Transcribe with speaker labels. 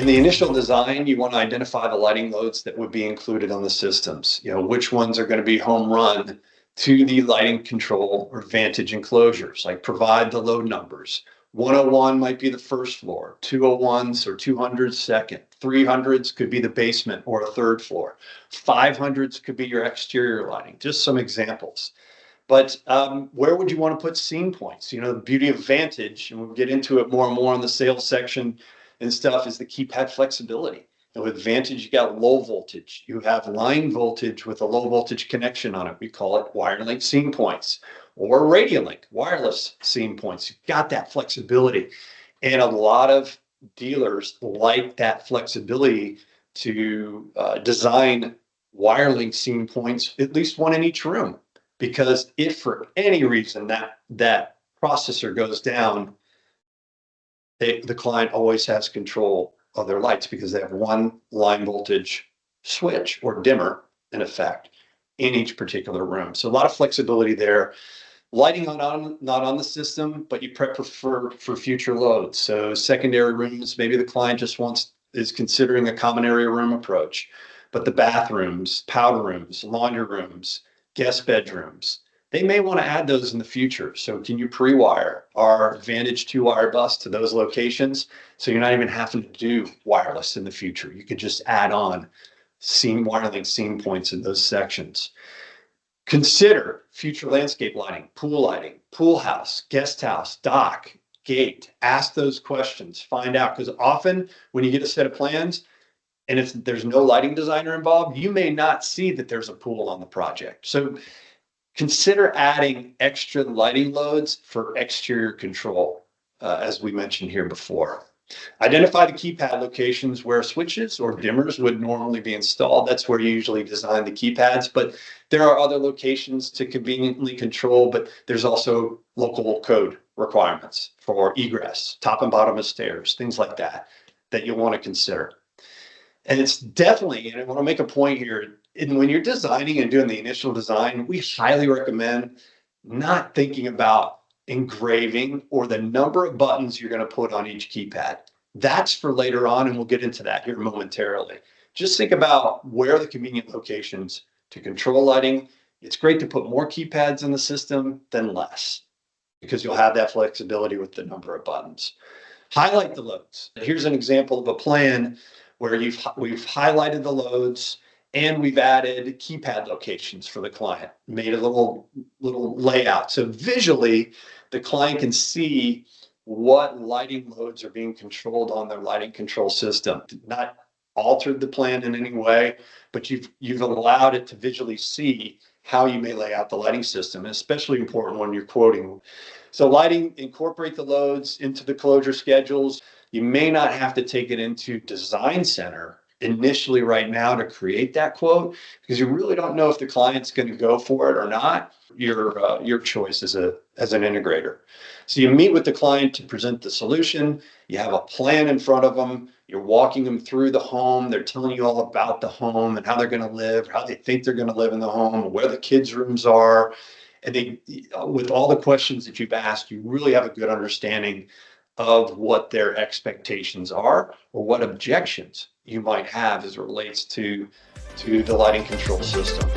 Speaker 1: In the initial design, you want to identify the lighting loads that would be included on the systems. Which ones are going to be home run to the lighting control or Vantage enclosures, like provide the load numbers. 101 might be the first floor, 201s or 200s second, 300s could be the basement or a third floor, 500s could be your exterior lighting, just some examples. But where would you want to put scene points? The beauty of Vantage, and we'll get into it more and more in the sales section and stuff, is the keypad flexibility. And with Vantage, you got low voltage. You have line voltage with a low voltage connection on it. We call it WireLink scene points, or Radiolink wireless scene points. You've got that flexibility. And a lot of dealers like that flexibility to design WireLink scene points, at least one in each room. Because if for any reason that processor goes down, the client always has control of their lights because they have one line voltage switch or dimmer, in effect, in each particular room. So a lot of flexibility there. Lighting not on the system, but you prep for future loads. So secondary rooms, maybe the client just is considering a common area room approach, but the bathrooms, powder rooms, laundry rooms, guest bedrooms, they may want to add those in the future. So can you pre-wire our Vantage 2-wire bus to those locations? So you're not even having to do wireless in the future. You could just add on WireLink scene points in those sections. Consider future landscape lighting, pool house, guest house, dock, gate. Ask those questions, find out, because often when you get a set of plans, and if there's no lighting designer involved, you may not see that there's a pool on the project. So consider adding extra lighting loads for exterior control, as we mentioned here before. Identify the keypad locations where switches or dimmers would normally be installed. That's where you usually design the keypads, but there are other locations to conveniently control, but there's also local code requirements for egress, top and bottom of stairs, things like that you'll want to consider. And it's definitely, and I want to make a point here, when you're designing and doing the initial design, we highly recommend not thinking about engraving or the number of buttons you're going to put on each keypad. That's for later on, and we'll get into that here momentarily. Just think about where are the convenient locations to control lighting. It's great to put more keypads in the system than less, because you'll have that flexibility with the number of buttons. Highlight the loads. Here's an example of a plan where we've highlighted the loads and we've added keypad locations for the client, made a little layout. So visually, the client can see what lighting loads are being controlled on their lighting control system. Not altered the plan in any way, but you've allowed it to visually see how you may lay out the lighting system, and especially important when you're quoting. So lighting, incorporate the loads into the closure schedules. You may not have to take it into Design Center initially right now to create that quote, because you really don't know if the client's going to go for it or not. Your choice as an integrator. So you meet with the client to present the solution. You have a plan in front of them. You're walking them through the home. They're telling you all about the home and how they're going to live, how they think they're going to live in the home, where the kids' rooms are. And with all the questions that you've asked, you really have a good understanding of what their expectations are or what objections you might have as it relates to the lighting control system.